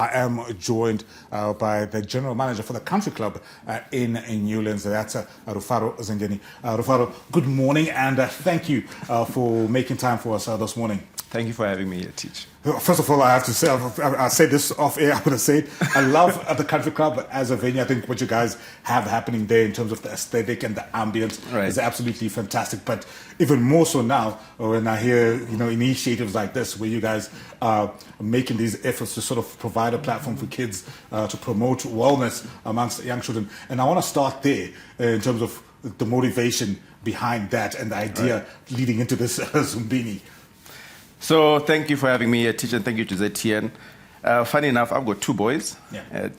I am joined by the general manager for the country club in Newlands. That's Rufaro Zengeni. Rufaro, good morning, and thank you for making time for us this morning. Thank you for having me here, Teach. First of all, I have to say, I say this off air, I'm going to say it. I love the country club as a venue. I think what you guys have happening there in terms of the aesthetic and the ambience is absolutely fantastic. But even more so now, when I hear, initiatives like this, where you guys are making these efforts to sort of provide a platform for kids to promote wellness amongst young children. And I want to start there in terms of the motivation behind that and the idea leading into this Zumbini. So thank you for having me here, Teacher, and thank you to ZTN. Funny enough, I've got two boys,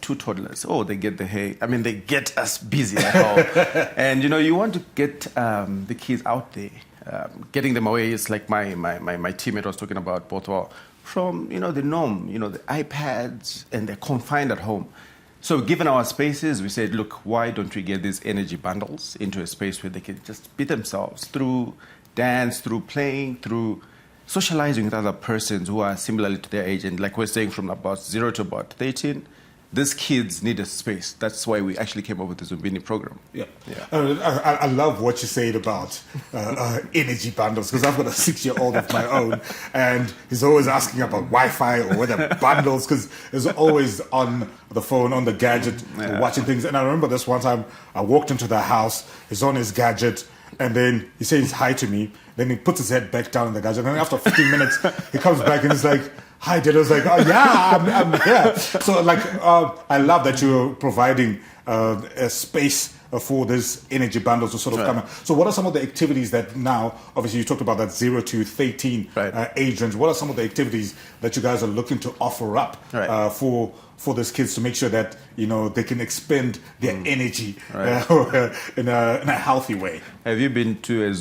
two toddlers. Oh, they get the hay. I mean, they get us busy at home. And, you want to get the kids out there. Getting them away is like my teammate was talking about both from, the norm, the iPads, and they're confined at home. So given our spaces, we said, look, why don't we get these energy bundles into a space where they can just be themselves through dance, through playing, through socializing with other persons who are similarly to their age. And like we're saying, from about 0 to about 13, these kids need a space. That's why we actually came up with the Zumbini program. I love what you said about energy bundles, because I've got a 6-year-old of my own, and he's always asking about Wi-Fi or whether bundles, because he's always on the phone, on the gadget, watching things. And I remember this one time, I walked into the house, he's on his gadget, and then he says hi to me. Then he puts his head back down in the gadget. And then after 15 minutes, he comes back and he's like, hi, Dad. I was like, oh, yeah, I'm here. So, I love that you're providing a space for these energy bundles to sort of come out. So what are some of the activities that now, obviously you talked about that 0 to 13 age range. What are some of the activities that you guys are looking to offer up for these kids to make sure that, they can expend their energy in a healthy way? Have you been to a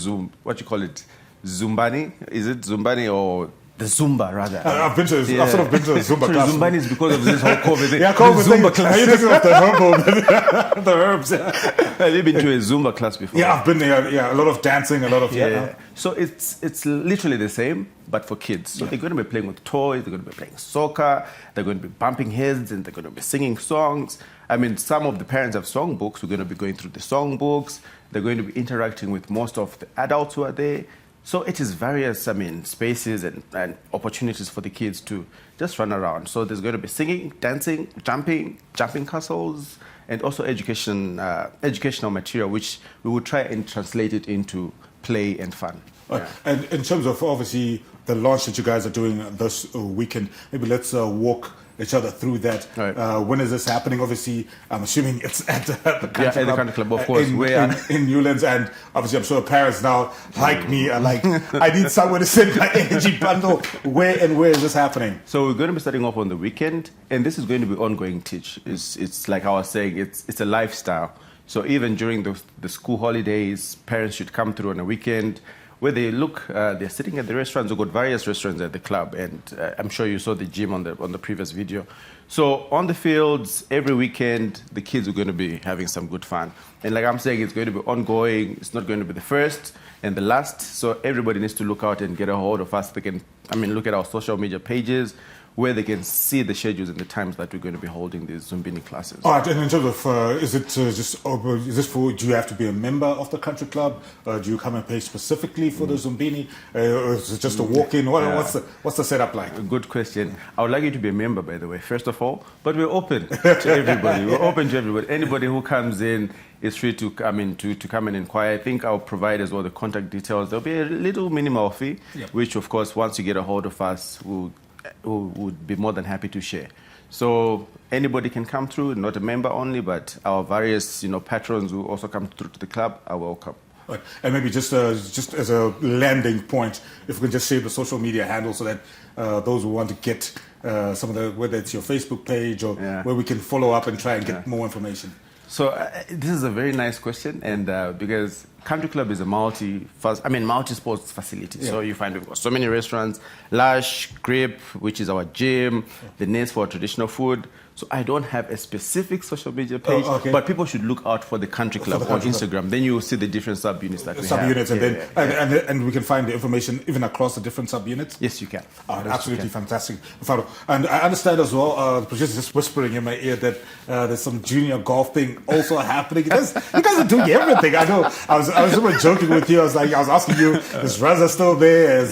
what you call it, Zumbani? Is it Zumbani or the Zumba, rather? I've sort of been to a Zumba class. Zumbani is because of this whole COVID thing. COVID Zumba class. Are you thinking of the herbs? Have you been to a Zumba class before? Yeah, I've been there. Yeah, a lot of dancing, a lot of So it's literally the same, but for kids. So they're going to be playing with toys. They're going to be playing soccer. They're going to be bumping heads, and they're going to be singing songs. I mean, some of the parents have song books. We're going to be going through the song books. They're going to be interacting with most of the adults who are there. So it is various, spaces and opportunities for the kids to just run around. So there's going to be singing, dancing, jumping castles, and also educational material, which we will try and translate it into play and fun. And in terms of, obviously, the launch that you guys are doing this weekend, maybe let's walk each other through that. When is this happening? Obviously, I'm assuming it's at the country club. The country club, of course. In Newlands, and obviously I'm sure parents now, like me, are like, I need somewhere to send my energy bundle. Where is this happening? So we're going to be starting off on the weekend, and this is going to be ongoing, Teach. It's like I was saying, it's a lifestyle. So even during the school holidays, parents should come through on a weekend, where they look, they're sitting at the restaurants. We've got various restaurants at the club, and I'm sure you saw the gym on the previous video. So on the fields, every weekend, the kids are going to be having some good fun. And like I'm saying, it's going to be ongoing. It's not going to be the first and the last. So everybody needs to look out and get a hold of us. They can, look at our social media pages, where they can see the schedules and the times that we're going to be holding these Zumbini classes. All right, and in terms of, is it just open? Is this for? Do you have to be a member of the country club? Do you come and pay specifically for the Zumbini? Or is it just a walk-in? What's the setup like? Good question. I would like you to be a member, by the way, first of all. But we're open to everybody. We're open to everybody. Anybody who comes in is free to come in to come and inquire. I think I'll provide as well the contact details. There'll be a little minimal fee, which of course, once you get a hold of us, would be more than happy to share. So anybody can come through, not a member only, but our various patrons who also come through to the club are welcome. Right. And maybe just as a landing point, if we can just share the social media handle so that those who want to get some of the, whether it's your Facebook page or where we can follow up and try and get more information. So this is a very nice question, and because Country Club is a multi-sports facility. So you find we've got so many restaurants, Lush, Grip, which is our gym, the Nest for traditional food. So I don't have a specific social media page, but people should look out for the Country Club on Instagram. Then you will see the different subunits that we have. And we can find the information even across the different subunits? Yes, you can. Absolutely fantastic. And I understand as well, the producer is just whispering in my ear that there's some junior golf thing also happening. You guys are doing everything. I know. I was super joking with you. I was asking you, is Raza still there? Is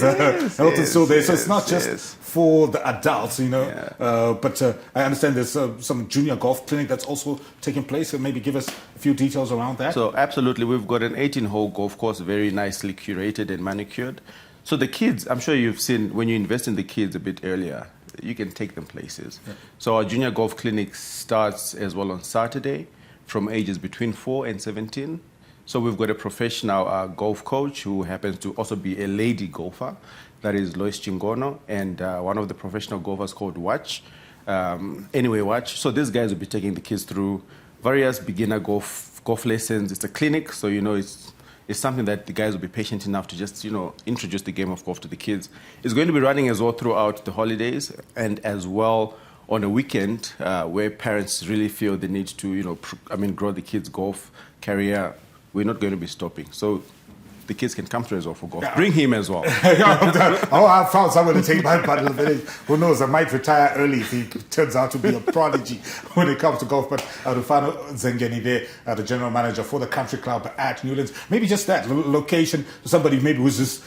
Hilton still there? So it's not just for the adults, but I understand there's some junior golf clinic that's also taking place. So maybe give us a few details around that. So absolutely, we've got an 18-hole golf course, very nicely curated and manicured. So the kids, I'm sure you've seen when you invest in the kids a bit earlier, you can take them places. So our junior golf clinic starts as well on Saturday from ages between 4 and 17. So we've got a professional golf coach who happens to also be a lady golfer. That is Lois Chingono, and one of the professional golfers called Watch. Watch. So these guys will be taking the kids through various beginner golf lessons. It's a clinic, so it's something that the guys will be patient enough to just introduce the game of golf to the kids. It's going to be running as well throughout the holidays, and as well on a weekend where parents really feel the need to grow the kids' golf career. We're not going to be stopping. So the kids can come through as well for golf. Bring him as well. I found someone to take my part of the village. Who knows, I might retire early if he turns out to be a prodigy when it comes to golf. But Rufano Zengeni there, the general manager for the Country Club at Newlands. Maybe just that location, somebody maybe who's just,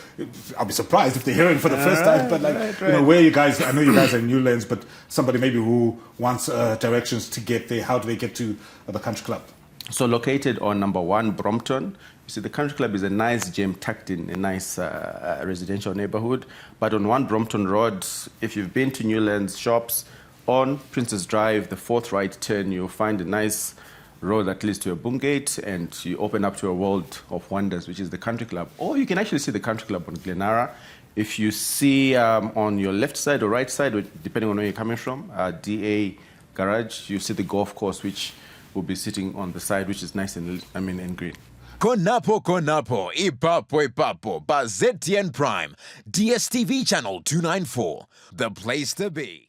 I'll be surprised if they're hearing for the first time, but where you guys, I know you guys are in Newlands, but somebody maybe who wants directions to get there, how do they get to the Country Club? So located on number 1 Brompton. You see, the Country Club is a nice gym tucked in a nice residential neighborhood. But on 1 Brompton Road, if you've been to Newlands shops, on Princess Drive, the 4th right turn, you'll find a nice road that leads to a boom gate, and you open up to a world of wonders, which is the Country Club. Or you can actually see the Country Club on Glenara. If you see on your left side or right side, depending on where you're coming from, DA Garage, you see the golf course, which will be sitting on the side, which is nice and green. Konapo, ipapo, ba ZTN Prime, DSTV channel 294, the place to be.